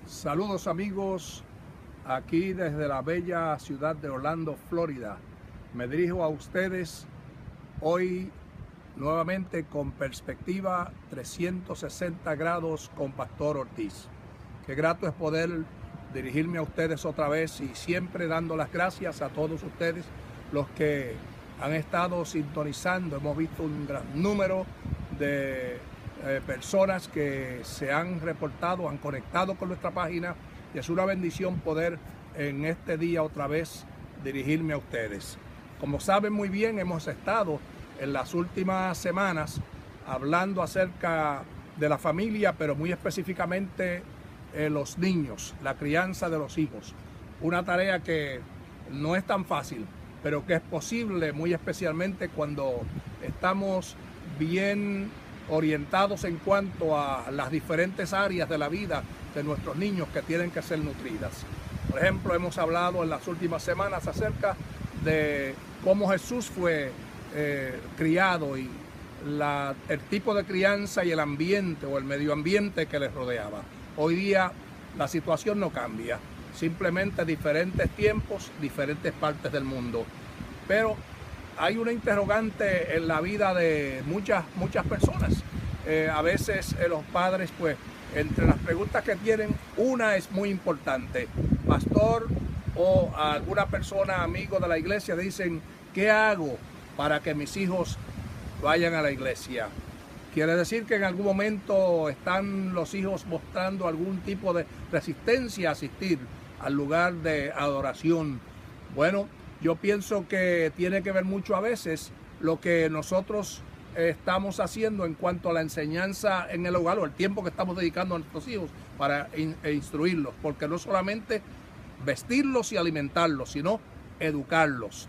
Saludos amigos, aquí desde la bella ciudad de Orlando, Florida. Me dirijo a ustedes hoy nuevamente con perspectiva 360 grados con Pastor Ortiz. Qué grato es poder dirigirme a ustedes otra vez y siempre dando las gracias a todos ustedes los que han estado sintonizando. Hemos visto un gran número de personas que se han reportado, han conectado con nuestra página y es una bendición poder en este día otra vez dirigirme a ustedes. Como saben muy bien, hemos estado en las últimas semanas hablando acerca de la familia, pero muy específicamente los niños, la crianza de los hijos. Una tarea que no es tan fácil, pero que es posible muy especialmente cuando estamos bien orientados en cuanto a las diferentes áreas de la vida de nuestros niños que tienen que ser nutridas. Por ejemplo, hemos hablado en las últimas semanas acerca de cómo Jesús fue criado y el tipo de crianza y el ambiente o el medio ambiente que les rodeaba. Hoy día la situación no cambia, simplemente diferentes tiempos, diferentes partes del mundo. Pero hay una interrogante en la vida de muchas personas. A veces los padres, pues, entre las preguntas que tienen, una es muy importante. Pastor o a alguna persona, amigo de la iglesia, dicen, ¿qué hago para que mis hijos vayan a la iglesia? Quiere decir que en algún momento están los hijos mostrando algún tipo de resistencia a asistir al lugar de adoración. Bueno, yo pienso que tiene que ver mucho a veces lo que nosotros estamos haciendo en cuanto a la enseñanza en el hogar o el tiempo que estamos dedicando a nuestros hijos para instruirlos, porque no solamente vestirlos y alimentarlos, sino educarlos.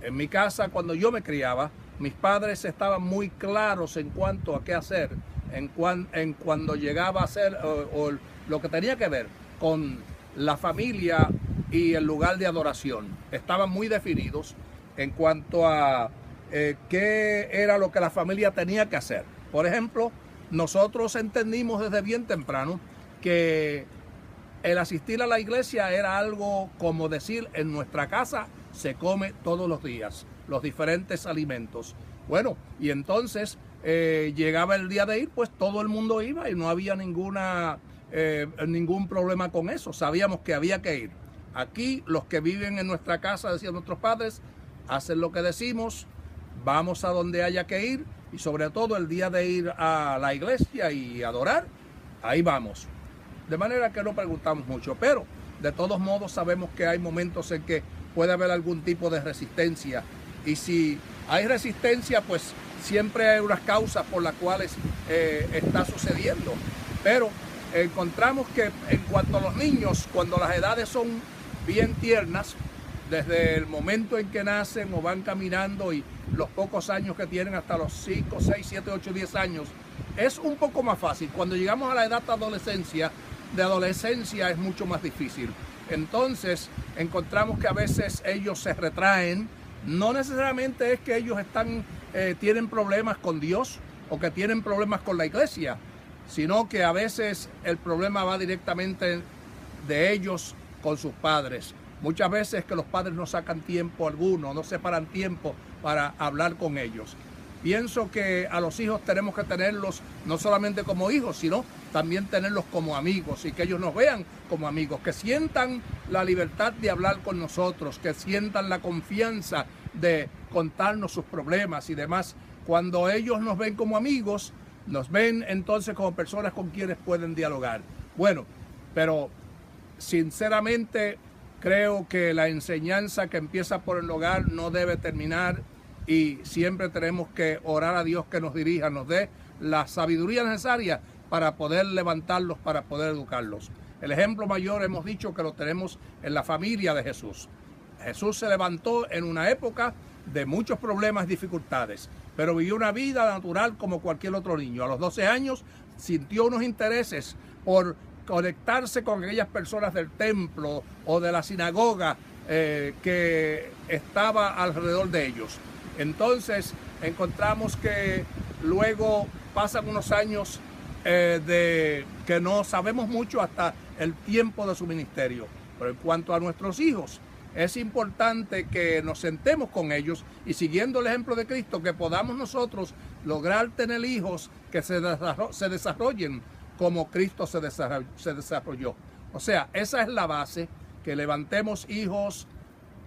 En mi casa, cuando yo me criaba, mis padres estaban muy claros en cuanto a qué hacer, cuando llegaba a ser o lo que tenía que ver con la familia y el lugar de adoración. Estaban muy definidos en cuanto a qué era lo que la familia tenía que hacer. Por ejemplo, nosotros entendimos desde bien temprano que el asistir a la iglesia era algo como decir, en nuestra casa se come todos los días los diferentes alimentos. Bueno, y entonces llegaba el día de ir, pues todo el mundo iba y no había ningún problema con eso. Sabíamos que había que ir. Aquí los que viven en nuestra casa, decían nuestros padres, hacen lo que decimos, vamos a donde haya que ir y sobre todo el día de ir a la iglesia y adorar, ahí vamos. De manera que no preguntamos mucho, pero de todos modos sabemos que hay momentos en que puede haber algún tipo de resistencia y si hay resistencia, pues siempre hay unas causas por las cuales está sucediendo. Pero encontramos que en cuanto a los niños, cuando las edades son bien tiernas, desde el momento en que nacen o van caminando y los pocos años que tienen hasta los 5, 6, 7, 8, 10 años, es un poco más fácil. Cuando llegamos a la edad de adolescencia es mucho más difícil. Entonces encontramos que a veces ellos se retraen. No necesariamente es que ellos tienen problemas con Dios o que tienen problemas con la iglesia, sino que a veces el problema va directamente de ellos con sus padres. Muchas veces que los padres no sacan tiempo alguno, no separan tiempo para hablar con ellos. Pienso que a los hijos tenemos que tenerlos no solamente como hijos, sino también tenerlos como amigos y que ellos nos vean como amigos, que sientan la libertad de hablar con nosotros, que sientan la confianza de contarnos sus problemas y demás. Cuando ellos nos ven como amigos, nos ven entonces como personas con quienes pueden dialogar. Bueno, pero sinceramente creo que la enseñanza que empieza por el hogar no debe terminar y siempre tenemos que orar a Dios que nos dirija, nos dé la sabiduría necesaria para poder levantarlos, para poder educarlos. El ejemplo mayor hemos dicho que lo tenemos en la familia de Jesús. Jesús se levantó en una época de muchos problemas y dificultades, pero vivió una vida natural como cualquier otro niño. A los 12 años sintió unos intereses por conectarse con aquellas personas del templo o de la sinagoga que estaba alrededor de ellos. Entonces encontramos que luego pasan unos años de que no sabemos mucho hasta el tiempo de su ministerio. Pero en cuanto a nuestros hijos, es importante que nos sentemos con ellos y, siguiendo el ejemplo de Cristo, que podamos nosotros lograr tener hijos que se desarrollen como Cristo se desarrolló. O sea, esa es la base, que levantemos hijos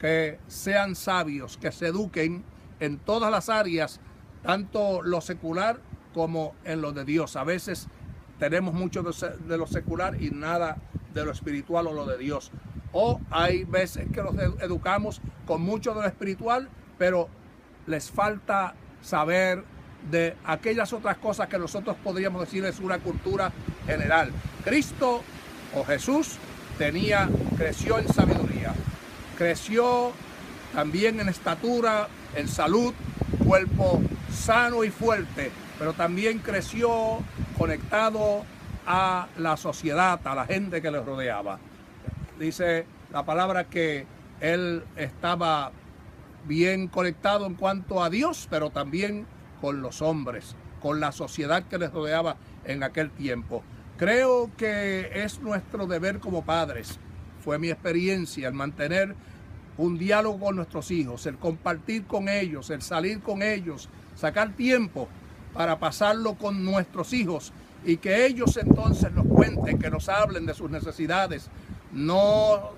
que sean sabios, que se eduquen en todas las áreas, tanto lo secular como en lo de Dios. A veces tenemos mucho de lo secular y nada de lo espiritual o lo de Dios. O hay veces que los educamos con mucho de lo espiritual, pero les falta saber de aquellas otras cosas que nosotros podríamos decir es una cultura general. Cristo o Jesús creció en sabiduría, creció también en estatura, en salud, cuerpo sano y fuerte, pero también creció conectado a la sociedad, a la gente que le rodeaba. Dice la palabra que él estaba bien conectado en cuanto a Dios, pero también con los hombres, con la sociedad que les rodeaba en aquel tiempo. Creo que es nuestro deber como padres, fue mi experiencia, el mantener un diálogo con nuestros hijos, el compartir con ellos, el salir con ellos, sacar tiempo para pasarlo con nuestros hijos y que ellos entonces nos cuenten, que nos hablen de sus necesidades. No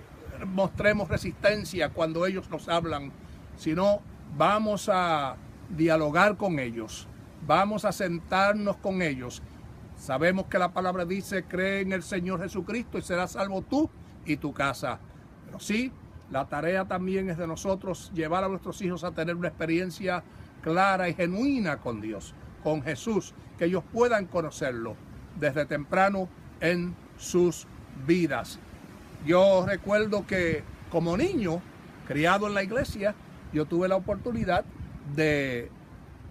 mostremos resistencia cuando ellos nos hablan, sino vamos a dialogar con ellos, vamos a sentarnos con ellos. Sabemos que la palabra dice: cree en el Señor Jesucristo y serás salvo tú y tu casa. Pero sí, la tarea también es de nosotros llevar a nuestros hijos a tener una experiencia clara y genuina con Dios, con Jesús, que ellos puedan conocerlo desde temprano en sus vidas. Yo recuerdo que como niño, criado en la iglesia, yo tuve la oportunidad de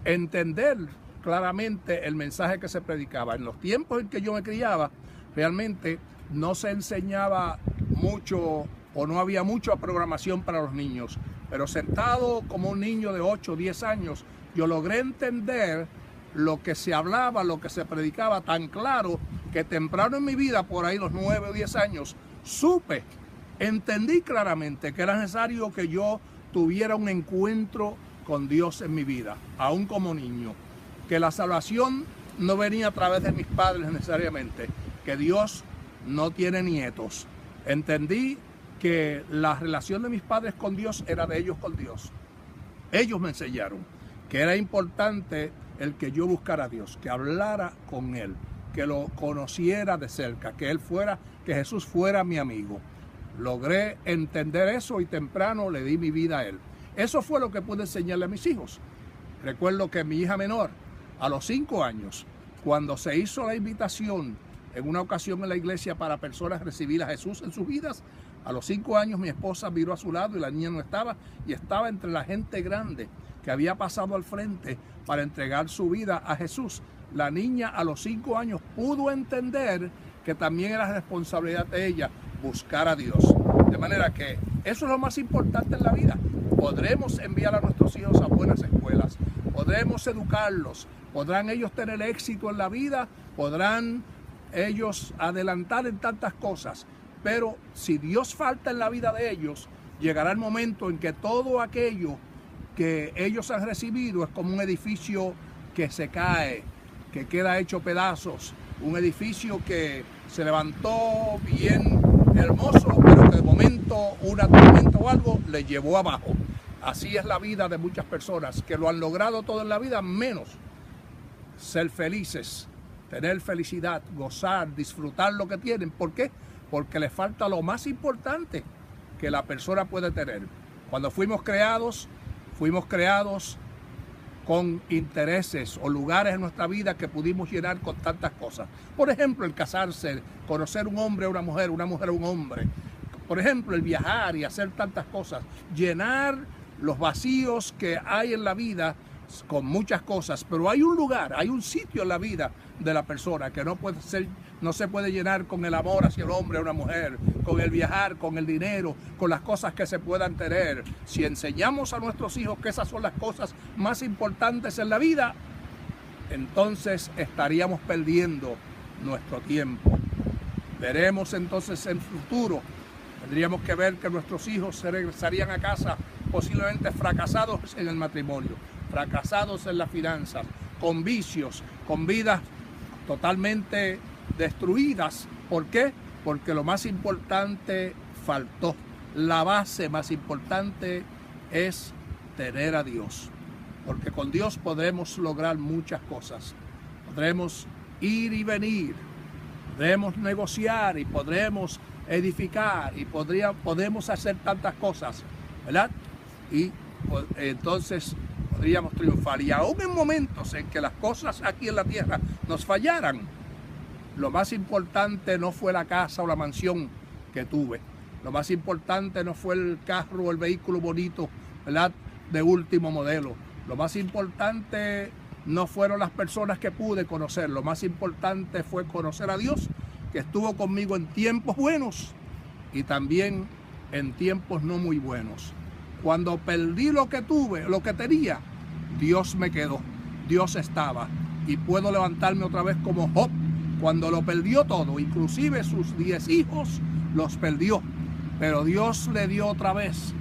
entender claramente el mensaje que se predicaba. En los tiempos en que yo me criaba, realmente no se enseñaba mucho o no había mucha programación para los niños. Pero sentado como un niño de 8 o 10 años, yo logré entender lo que se hablaba, lo que se predicaba tan claro, que temprano en mi vida, por ahí los 9 o 10 años, entendí claramente que era necesario que yo tuviera un encuentro con Dios en mi vida, aún como niño. Que la salvación no venía a través de mis padres necesariamente, que Dios no tiene nietos. Entendí que la relación de mis padres con Dios era de ellos con Dios. Ellos me enseñaron que era importante el que yo buscara a Dios, que hablara con Él, que lo conociera de cerca, que Jesús fuera mi amigo. Logré entender eso y temprano le di mi vida a Él. Eso fue lo que pude enseñarle a mis hijos. Recuerdo que mi hija menor, a los 5 años, cuando se hizo la invitación en una ocasión en la iglesia para personas recibir a Jesús en sus vidas, a los 5 años mi esposa miró a su lado y la niña no estaba, y estaba entre la gente grande que había pasado al frente para entregar su vida a Jesús. La niña a los 5 años pudo entender que también era responsabilidad de ella buscar a Dios. De manera que eso es lo más importante en la vida. Podremos enviar a nuestros hijos a buenas escuelas, podremos educarlos, podrán ellos tener éxito en la vida, podrán ellos adelantar en tantas cosas, pero si Dios falta en la vida de ellos, llegará el momento en que todo aquello que ellos han recibido es como un edificio que se cae, que queda hecho pedazos, un edificio que se levantó bien hermoso, pero que de momento una tormenta o algo le llevó abajo. Así es la vida de muchas personas que lo han logrado todo en la vida, menos ser felices, tener felicidad, gozar, disfrutar lo que tienen. ¿Por qué? Porque les falta lo más importante que la persona puede tener. Cuando fuimos creados con intereses o lugares en nuestra vida que pudimos llenar con tantas cosas. Por ejemplo, el casarse, conocer un hombre a una mujer a un hombre. Por ejemplo, el viajar y hacer tantas cosas. Llenar los vacíos que hay en la vida con muchas cosas. Pero hay un lugar, hay un sitio en la vida de la persona que no se puede llenar con el amor hacia el hombre o una mujer, con el viajar, con el dinero, con las cosas que se puedan tener. Si enseñamos a nuestros hijos que esas son las cosas más importantes en la vida, entonces estaríamos perdiendo nuestro tiempo. Veremos entonces en el futuro, tendríamos que ver que nuestros hijos se regresarían a casa posiblemente fracasados en el matrimonio, fracasados en las finanzas, con vicios, con vidas totalmente destruidas. ¿Por qué? Porque lo más importante faltó. La base más importante es tener a Dios. Porque con Dios podremos lograr muchas cosas. Podremos ir y venir. Podremos negociar y podremos edificar y podemos hacer tantas cosas, ¿verdad? Y entonces podríamos triunfar. Y aún en momentos en que las cosas aquí en la tierra nos fallaran, lo más importante no fue la casa o la mansión que tuve. Lo más importante no fue el carro o el vehículo bonito, ¿verdad?, de último modelo. Lo más importante no fueron las personas que pude conocer. Lo más importante fue conocer a Dios, que estuvo conmigo en tiempos buenos y también en tiempos no muy buenos. Cuando perdí lo que tuve, lo que tenía, Dios me quedó, Dios estaba. Y puedo levantarme otra vez como Job, cuando lo perdió todo, inclusive sus 10 hijos los perdió. Pero Dios le dio otra vez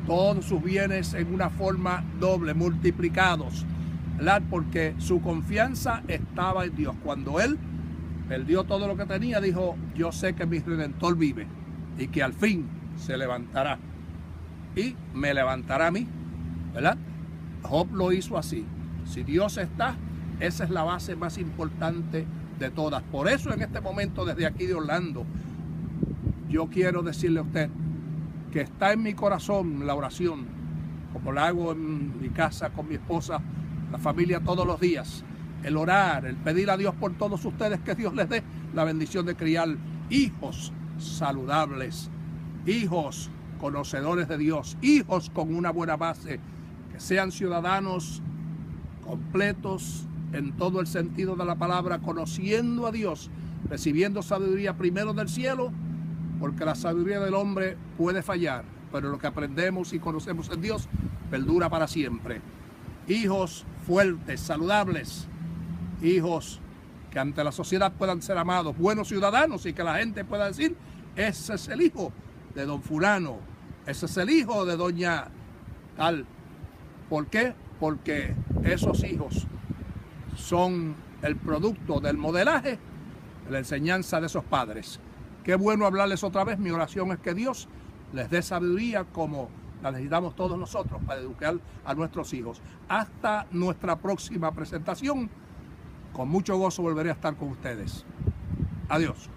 todos sus bienes en una forma doble, multiplicados, ¿verdad? Porque su confianza estaba en Dios. Cuando él perdió todo lo que tenía, dijo: yo sé que mi Redentor vive y que al fin se levantará y me levantará a mí, ¿verdad? Job lo hizo así. Si Dios está, esa es la base más importante de todas. Por eso en este momento, desde aquí de Orlando, yo quiero decirle a usted que está en mi corazón la oración, como la hago en mi casa con mi esposa, la familia, todos los días. El orar, el pedir a Dios por todos ustedes, que Dios les dé la bendición de criar hijos saludables, hijos conocedores de Dios, hijos con una buena base, que sean ciudadanos completos en todo el sentido de la palabra, conociendo a Dios, recibiendo sabiduría primero del cielo, porque la sabiduría del hombre puede fallar, pero lo que aprendemos y conocemos en Dios perdura para siempre. Hijos fuertes, saludables, hijos que ante la sociedad puedan ser amados, buenos ciudadanos, y que la gente pueda decir: ese es el hijo de don fulano, ese es el hijo de doña tal. ¿Por qué? Porque esos hijos son el producto del modelaje, de la enseñanza de esos padres. Qué bueno hablarles otra vez. Mi oración es que Dios les dé sabiduría como la necesitamos todos nosotros para educar a nuestros hijos. Hasta nuestra próxima presentación. Con mucho gozo volveré a estar con ustedes. Adiós.